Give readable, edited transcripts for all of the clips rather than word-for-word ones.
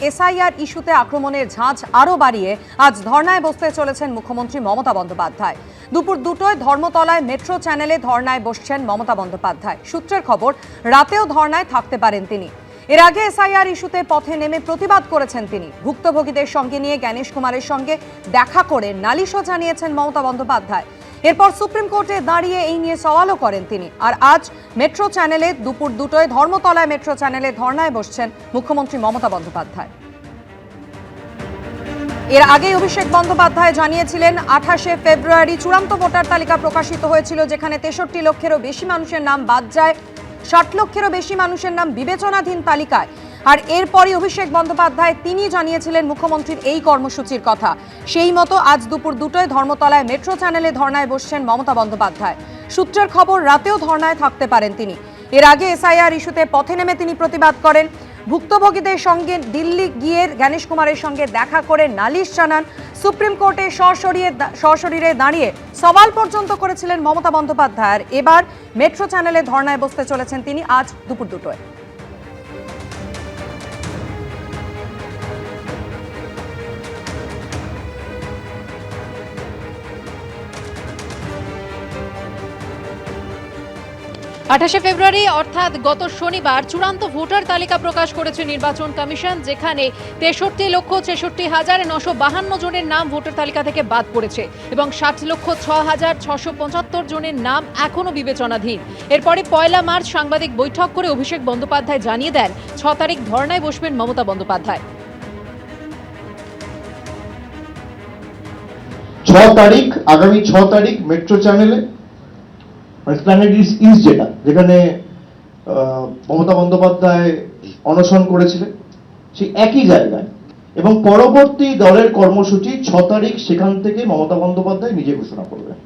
SIR ইস্যুতে আক্রমণের ঝাঁজ আরও বাড়িয়ে আজ ধর্নায় বসতে চলেছেন মুখ্যমন্ত্রী মমতা বন্দ্যোপাধ্যায়। দুপুর 2টোয় ধর্মতলায় মেট্রো চ্যানেলে ধর্নায় বসছেন মমতা বন্দ্যোপাধ্যায়। সূত্রের খবর, রাতেও ধর্নায় থাকতে পারেন তিনি। এর আগে এসআইআর ইস্যুতে পথে নেমে প্রতিবাদ করেছেন তিনি। ভুক্তভোগীদের সঙ্গে নিয়ে জ্ঞানেশ কুমারের সঙ্গে দেখা করে নালিশও জানিয়েছেন মমতা বন্দ্যোপাধ্যায়। এরপর সুপ্রিম কোর্টে দাঁড়িয়ে এই নিয়ে সওয়ালও করেন তিনি। আর আজ মেট্রো চ্যানেলে দুপুর 2টোয় ধর্মতলায় মেট্রো চ্যানেলে ধর্নায় বসছেন মুখ্যমন্ত্রী মমতা বন্দ্যোপাধ্যায়। এর আগে অভিষেক বন্দ্যোপাধ্যায় জানিয়েছিলেন 28শে ফেব্রুয়ারি চূড়ান্ত ভোটার তালিকা প্রকাশিত হয়েছিল, যেখানে 63 লক্ষেরও বেশি মানুষের নাম বাদ যায়, 60 লক্ষেরও বেশি মানুষের নাম বিবেচনাধীন তালিকায়। আর এরপরই অভিষেক বন্দ্যোপাধ্যায় তিনি জানিয়েছিলেন মুখ্যমন্ত্রীর এই কর্মসূচির কথা। সেই মতো আজ দুপুর 2টোয় ধর্মতলায় মেট্রো চ্যানেলে ধর্নায় বসছেন মমতা বন্দ্যোপাধ্যায়। সূত্রের খবর, রাতেও ধর্নায় থাকতে পারেন তিনি। এর আগে এসআইআর ইস্যুতে পথে নেমে তিনি প্রতিবাদ করেন। ভুক্তভোগীদের সঙ্গে দিল্লি গিয়ে জ্ঞানেশ কুমারের সঙ্গে দেখা করে নালিশ জানান। সুপ্রিম কোর্টে সশরীরে দাঁড়িয়ে সওয়াল পর্যন্ত করেছিলেন মমতা বন্দ্যোপাধ্যায়। এবার মেট্রো চ্যানেলে ধর্নায় বসতে চলেছেন তিনি আজ দুপুর 2টোয়। আঠাশে ফেব্রুয়ারি অর্থাৎ গত শনিবার চূড়ান্ত ভোটার তালিকা প্রকাশ করেছে নির্বাচন কমিশন, যেখানে 63,66,952 জনের নাম ভোটার তালিকা থেকে বাদ পড়েছে এবং 60,06,675 জনের নাম এখনো বিবেচনাধীন। এরপরে 1 মার্চ সাংবাদিক বৈঠক করে অভিষেক বন্দ্যোপাধ্যায় জানিয়ে দেন 6 তারিখ ধর্নায় বসবেন মমতা বন্দ্যোপাধ্যায়। আগামী 6 তারিখ মেট্রো চ্যানেলে এসপ্ল্যানেড ইস্ট যেখানে মমতা বন্দ্যোপাধ্যায় অনশন করেছিলেন, সেই একই জায়গায়, এবং পরবর্তী দলের কর্মসূচি 6 তারিখ সেখান থেকে মমতা বন্দ্যোপাধ্যায় নিজে ঘোষণা করবেন।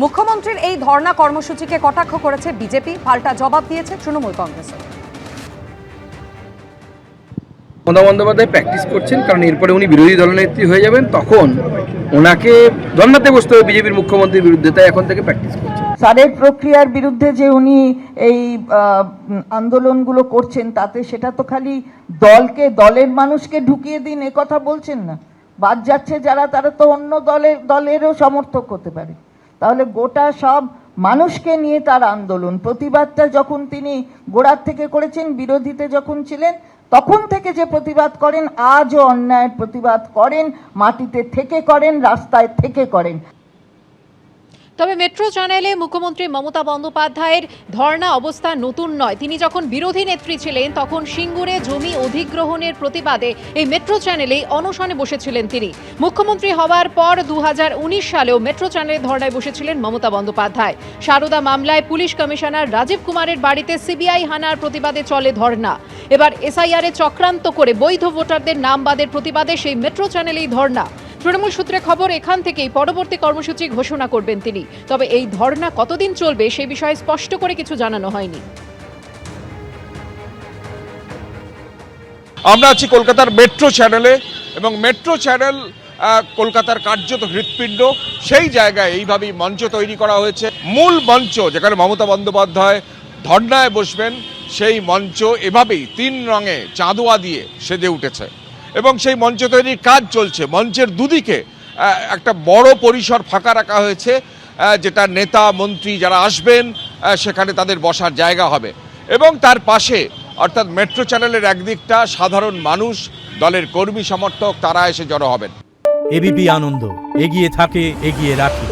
মুখ্যমন্ত্রীর এই ধর্ণা কর্মসূচিকে কটাক্ষ করেছে বিজেপি, পাল্টা জবাব দিয়েছে তৃণমূল কংগ্রেস। মমতা বন্দ্যোপাধ্যায় প্র্যাকটিস করছেন, কারণ এরপরে উনি বিরোধী দলনেত্রী হয়ে যাবেন, তখন ওনাকে ধর্নাতে বসতে হবে বিজেপির মুখ্যমন্ত্রীর বিরুদ্ধে, তাই এখন থেকে প্র্যাকটিস করছেন। সারের প্রক্রিয়ার বিরুদ্ধে যে উনি এই আন্দোলনগুলো করছেন, তাতে সেটা তো খালি দলের মানুষকে ঢুকিয়ে দিন এ কথা বলছেন না। বাদ যাচ্ছে যারা, তারা তো অন্য দলেরও সমর্থক হতে পারে। তাহলে গোটা সব মানুষকে নিয়ে তার আন্দোলন, প্রতিবাদটা যখন তিনি গোড়ার থেকে করেছেন, বিরোধীতে যখন ছিলেন তখন থেকে যে প্রতিবাদ করেন, আজও অন্যায়ের প্রতিবাদ করেন, মাটিতে থেকে করেন, রাস্তায় থেকে করেন। তবে মেট্রো চ্যানেলে মুখ্যমন্ত্রী মমতা বন্দ্যোপাধ্যায়ের ধর্ণা অবস্থা নতুন নয়। তিনি যখন বিরোধী নেত্রী ছিলেন তখন সিঙ্গুরে জমি অধিগ্রহণের প্রতিবাদে এই মেট্রো চ্যানেলেই অনশনে বসেছিলেন তিনি। মুখ্যমন্ত্রী হওয়ার পর 2019 সালেও মেট্রো চ্যানেলে ধর্ণায় বসেছিলেন মমতা বন্দ্যোপাধ্যায়। সারদা মামলায় পুলিশ কমিশনার রাজীব কুমারের বাড়িতে সিবিআই হানার প্রতিবাদে চলে ধর্ণা। এবার এসআইআর চক্রান্ত করে বৈধ ভোটারদের নাম বাদের প্রতিবাদে সেই মেট্রো চ্যানেলেই ধর্ণা। তৃণমূল সূত্রে খবর, এখান থেকেই পরবর্তী কর্মসূচি ঘোষণা করবেন তিনি। তবে এই ধর্ণা কতদিন চলবে সে বিষয়ে স্পষ্ট করে কিছু জানানো হয়নি। আমরা আছি কলকাতার মেট্রো চ্যানেলে, এবং মেট্রো চ্যানেল কলকাতার কার্যত হৃৎপিণ্ড। সেই জায়গায় এইভাবেই মঞ্চ তৈরি করা হয়েছে। মূল মঞ্চ যেখানে মমতা বন্দ্যোপাধ্যায় ধর্ণায় বসবেন, সেই মঞ্চ এভাবেই 3 রঙে চাঁদোয়া দিয়ে সেজে উঠেছে এবং সেই মঞ্চ তৈরির কাজ চলছে। মঞ্চের দুদিকে একটা বড় পরিসর ফাঁকা রাখা হয়েছে, যেটা নেতা মন্ত্রী যারা আসবেন সেখানে তাদের বসার জায়গা হবে, এবং তার পাশে অর্থাৎ মেট্রো চ্যানেলের একদিকটা সাধারণ মানুষ, দলের কর্মী সমর্থক, তারা এসে জড়ো হবেন। এবিপি আনন্দ, এগিয়ে থাকে, এগিয়ে রাখে।